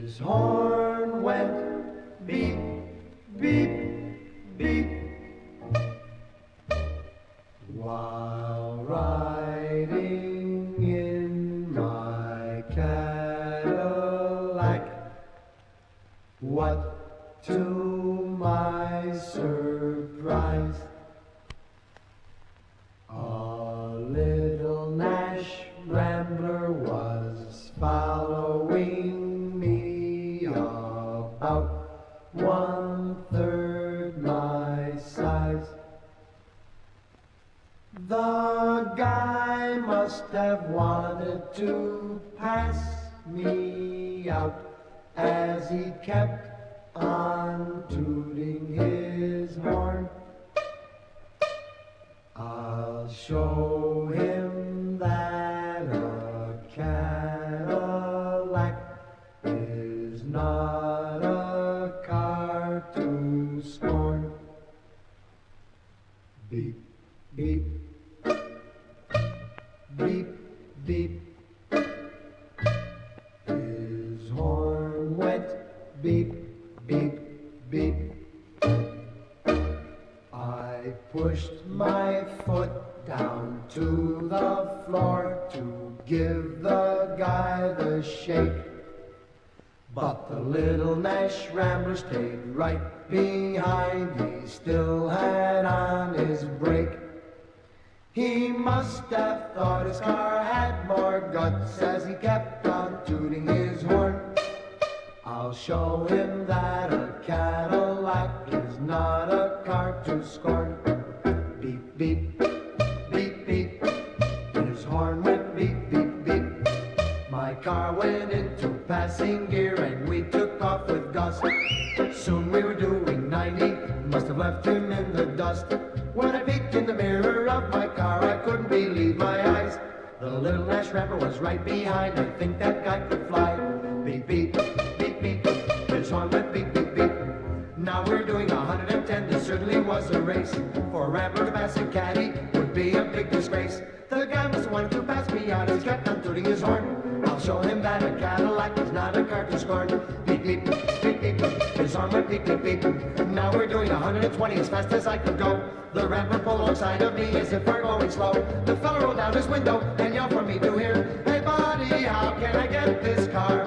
His horn went beep, beep, beep, while riding in my Cadillac. What to my surprise, a little Nash Rambler was following me, about 1/3 my size. The guy must have wanted to pass me out, as he kept on tooting his horn. I'll show him that a Cadillac is not a car to scorn. Beep, beep, beep, beep. His horn went beep, beep, beep. I pushed my foot down to the floor to give the guy the shake, but the little Nash Rambler stayed right behind. He still had on his brake. He must have thought his car had more guts, as he kept on tooting his horn. I'll show him that a Cadillac is not a car to scorn. Beep, beep, beep, beep. His horn went beep, beep, beep. My car went into passing gear and we took off with gust. Soon we were doing 90, must have left him in the dust. When I peeked in the mirror of my car, I couldn't believe my eyes. The little Nash Rambler was right behind. I think that guy could fly. Beep, beep, beep, beep. His horn went beep, beep, beep. Now we're doing 110. This certainly was a race. For a Rambler to pass a caddy would be a big disgrace. The guy must have wanted to pass me out. He's kept on tooting his horn. I'll show him that a Cadillac is not a car to scorn. Beep, beep, beep, beep. His horn went beep, beep, beep. Now we're doing 120 as fast as I could go. The Rambler pulled alongside of me as if we're going slow. The fella rolled down his window and yelled for me to hear, "Hey buddy, how can I get this car?"